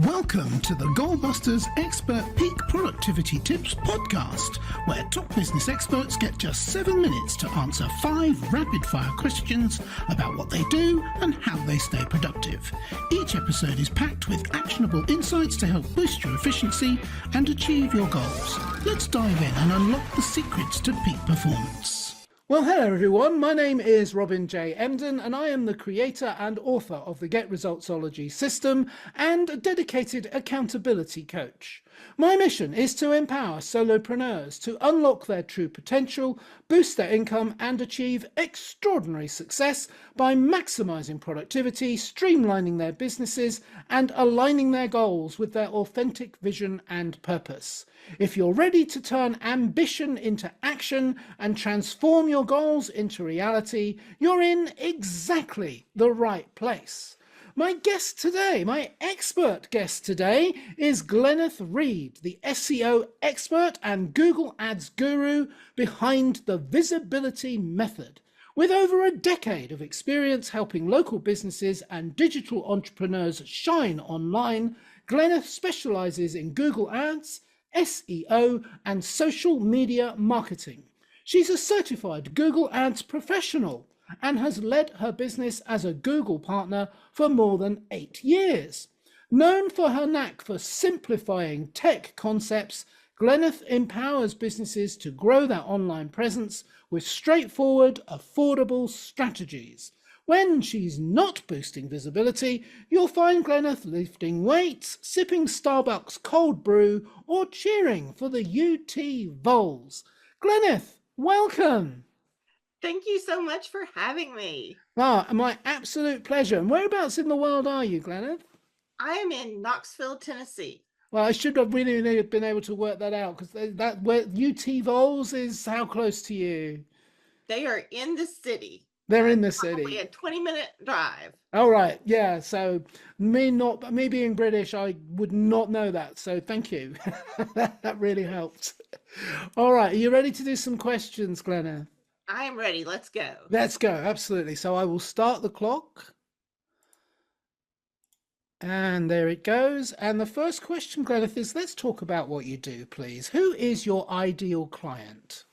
Welcome to the Goalbusters Expert Peak Productivity Tips podcast, where top business experts get just 7 minutes to answer 5 rapid-fire questions about what they do and how they stay productive. Each episode is packed with actionable insights to help boost your efficiency and achieve your goals. Let's dive in and unlock the secrets to peak performance. Well, hello everyone. My name is Robin J. Emden, and I am the creator and author of the Get Resultsology system and a dedicated accountability coach. My mission is to empower solopreneurs to unlock their true potential, boost their income, and achieve extraordinary success by maximizing productivity, streamlining their businesses, and aligning their goals with their authentic vision and purpose. If you're ready to turn ambition into action and transform your goals into reality, you're in exactly the right place. My expert guest today is Glenneth Reed, the SEO expert and Google Ads guru behind the visibility method. With over a decade of experience helping local businesses and digital entrepreneurs shine online, Glenneth specializes in Google Ads, SEO, and social media marketing. She's a certified Google Ads professional and has led her business as a Google partner for more than 8 years. Known for her knack for simplifying tech concepts, Glenneth empowers businesses to grow their online presence with straightforward, affordable strategies. When she's not boosting visibility, you'll find Glenneth lifting weights, sipping Starbucks cold brew, or cheering for the UT Vols. Glenneth, welcome. Thank you so much for having me. My absolute pleasure. And whereabouts in the world are you, Glenneth? I am in Knoxville, Tennessee. Well, I should have really been able to work that out, because that where UT Vols is how close to you? They are in the city. They're in the Probably city. a 20-minute drive. All right, yeah. So me being British, I would not know that. So thank you. That really helped. All right, are you ready to do some questions, Glenneth? I am ready. Let's go. Let's go. Absolutely. So I will start the clock. And there it goes. And the first question, Glenneth, is let's talk about what you do, please. Who is your ideal client?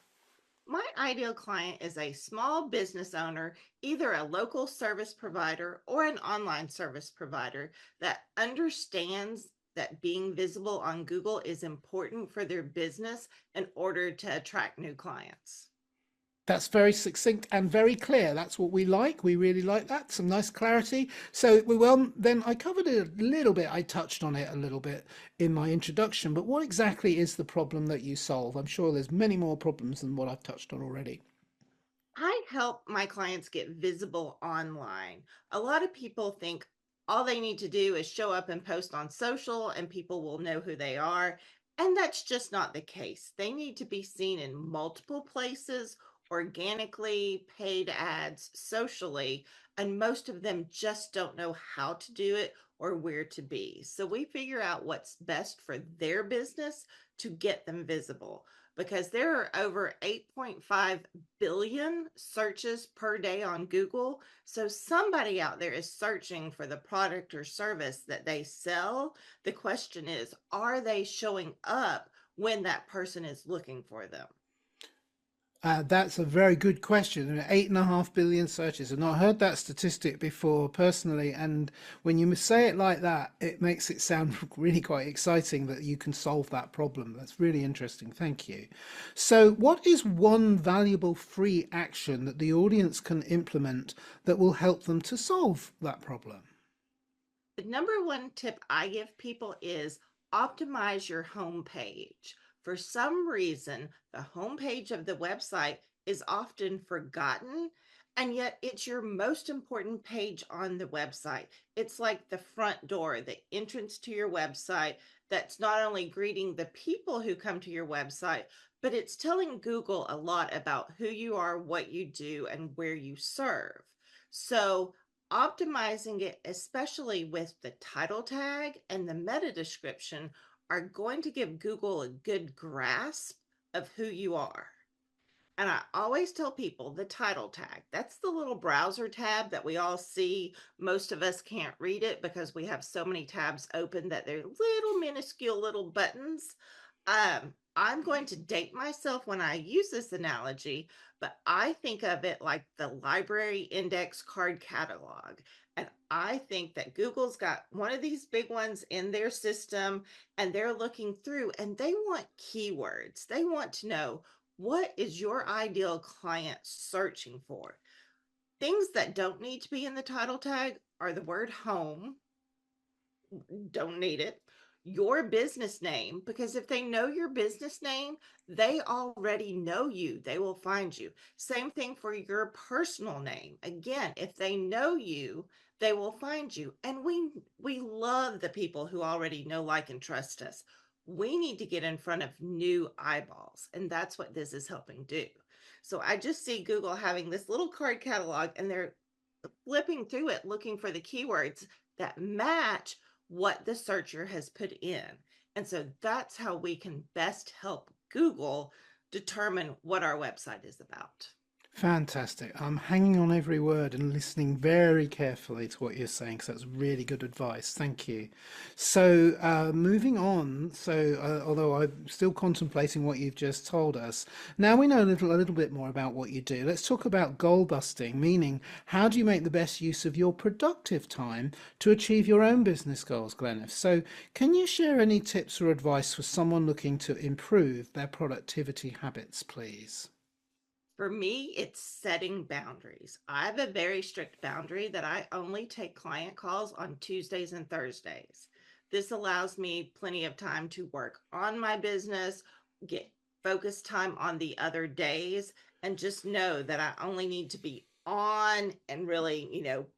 My ideal client is a small business owner, either a local service provider or an online service provider that understands that being visible on Google is important for their business in order to attract new clients. That's very succinct and very clear. That's what we like. We really like that. Some nice clarity. So, well, then I covered it a little bit. I touched on it a little bit in my introduction, but what exactly is the problem that you solve? I'm sure there's many more problems than what I've touched on already. I help my clients get visible online. A lot of people think all they need to do is show up and post on social and people will know who they are. And that's just not the case. They need to be seen in multiple places, organically, paid ads, socially, and most of them just don't know how to do it or where to be. So we figure out what's best for their business to get them visible, because there are over 8.5 billion searches per day on Google. So somebody out there is searching for the product or service that they sell. The question is, are they showing up when that person is looking for them? That's a very good question. 8.5 billion searches. I've not heard that statistic before personally. And when you say it like that, it makes it sound really quite exciting that you can solve that problem. That's really interesting. Thank you. So what is one valuable free action that the audience can implement that will help them to solve that problem? The number one tip I give people is optimize your homepage. For some reason, the homepage of the website is often forgotten, and yet it's your most important page on the website. It's like the front door, the entrance to your website, that's not only greeting the people who come to your website, but it's telling Google a lot about who you are, what you do, and where you serve. So optimizing it, especially with the title tag and the meta description, are going to give Google a good grasp of who you are. And I always tell people the title tag, that's the little browser tab that we all see. Most of us can't read it because we have so many tabs open that they're little minuscule little buttons. I'm going to date myself when I use this analogy, but I think of it like the library index card catalog. And I think that Google's got one of these big ones in their system, and they're looking through and they want keywords. They want to know, what is your ideal client searching for? Things that don't need to be in the title tag are the word home, don't need it. Your business name, because if they know your business name, they already know you. They will find you. Same thing for your personal name. Again, if they know you, they will find you. And we love the people who already know, like, and trust us. We need to get in front of new eyeballs, and that's what this is helping do. So I just see Google having this little card catalog, and they're flipping through it looking for the keywords that match what the searcher has put in. And so that's how we can best help Google determine what our website is about. Fantastic. I'm hanging on every word and listening very carefully to what you're saying, because that's really good advice. Thank you. So, moving on. So, although I'm still contemplating what you've just told us, now we know a little bit more about what you do. Let's talk about goal busting, meaning how do you make the best use of your productive time to achieve your own business goals, Glenneth? So, can you share any tips or advice for someone looking to improve their productivity habits, please? For me, it's setting boundaries. I have a very strict boundary that I only take client calls on Tuesdays and Thursdays. This allows me plenty of time to work on my business, get focus time on the other days, and just know that I only need to be on and really,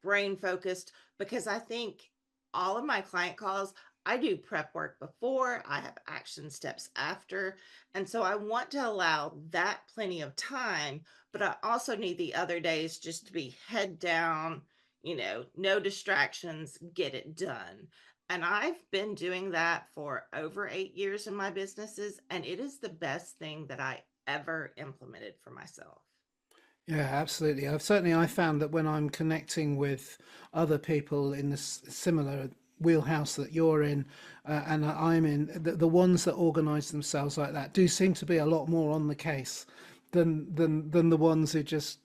brain focused, because I think all of my client calls, I do prep work before, I have action steps after. And so I want to allow that plenty of time, but I also need the other days just to be head down, no distractions, get it done. And I've been doing that for over 8 years in my businesses, and it is the best thing that I ever implemented for myself. Yeah, absolutely. I found that when I'm connecting with other people in the similar wheelhouse that you're in, and that I'm in, the ones that organise themselves like that do seem to be a lot more on the case than the ones who just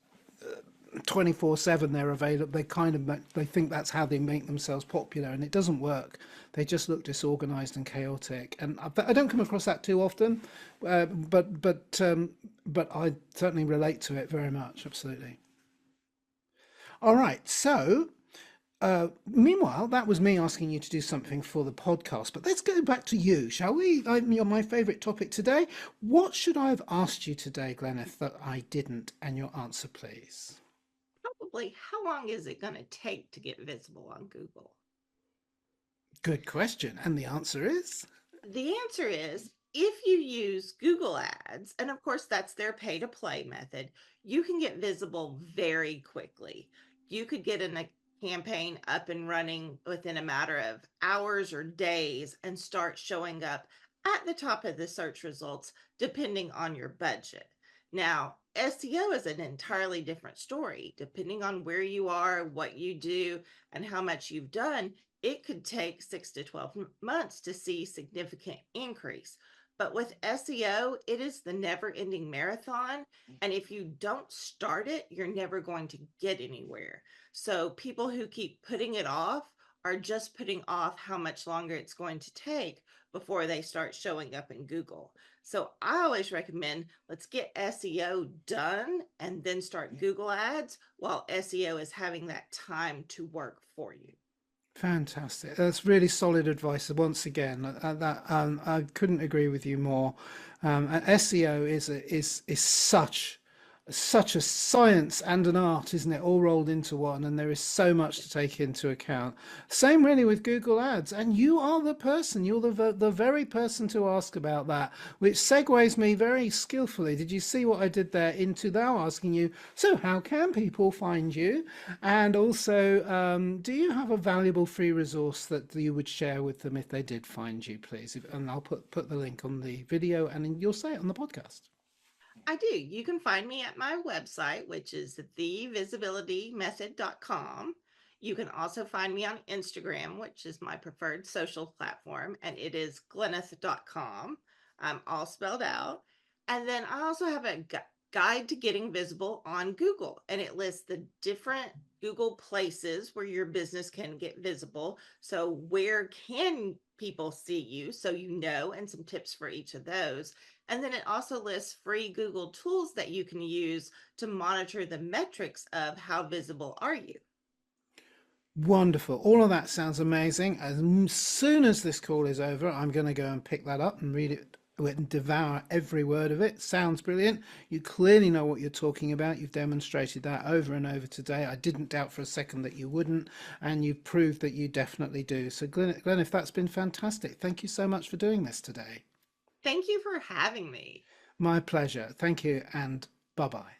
24/7 they're available. They think that's how they make themselves popular, and it doesn't work. They just look disorganized and chaotic, and I don't come across that too often, but I certainly relate to it very much. Absolutely. All right, so meanwhile, that was me asking you to do something for the podcast, but let's go back to you, shall we? You're my favorite topic today. What should I have asked you today, Glenneth, that I didn't? And your answer, please. Probably, how long is it going to take to get visible on Google? Good question. And the answer is? The answer is, if you use Google Ads, and of course that's their pay to play method, you can get visible very quickly. You could get in a campaign up and running within a matter of hours or days and start showing up at the top of the search results, depending on your budget. Now, SEO is an entirely different story. Depending on where you are, what you do, and how much you've done, it could take 6 to 12 months to see significant increase. But with SEO, it is the never ending marathon. And if you don't start it, you're never going to get anywhere. So people who keep putting it off are just putting off how much longer it's going to take before they start showing up in Google. So I always recommend, let's get SEO done and then start Google Ads while SEO is having that time to work for you. Fantastic. That's really solid advice. Once again, I couldn't agree with you more. SEO is such a science and an art, isn't it? All rolled into one, and there is so much to take into account. Same really with Google Ads, and you are the person. You're the very person to ask about that, which segues me very skillfully. Did you see what I did there into now asking you? So, how can people find you? And also, do you have a valuable free resource that you would share with them if they did find you, please? And I'll put the link on the video, and you'll say it on the podcast. I do. You can find me at my website, which is thevisibilitymethod.com. You can also find me on Instagram, which is my preferred social platform, and it is glenneth.com, all spelled out. And then I also have a guide to getting visible on Google, and it lists the different Google places where your business can get visible. So where can people see you, so you know, and some tips for each of those. And then it also lists free Google tools that you can use to monitor the metrics of how visible are you. Wonderful. All of that sounds amazing. As soon as this call is over, I'm going to go and pick that up and read it and devour every word of it. Sounds brilliant. You clearly know what you're talking about. You've demonstrated that over and over today. I didn't doubt for a second that you wouldn't, and you've proved that you definitely do. So Glenneth, that's been fantastic. Thank you so much for doing this today. Thank you for having me. My pleasure. Thank you, and bye-bye.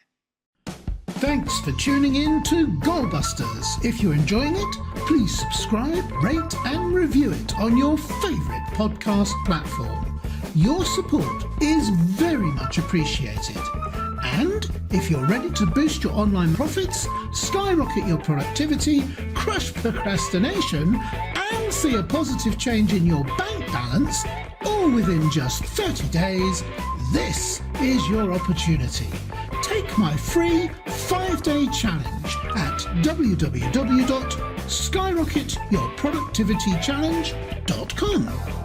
Thanks for tuning in to Goalbusters. If you're enjoying it, please subscribe, rate and review it on your favourite podcast platform. Your support is very much appreciated. And if you're ready to boost your online profits, skyrocket your productivity, crush procrastination, and see a positive change in your bank balance, all within just 30 days, this is your opportunity. Take my free 5-day challenge at www.skyrocketyourproductivitychallenge.com.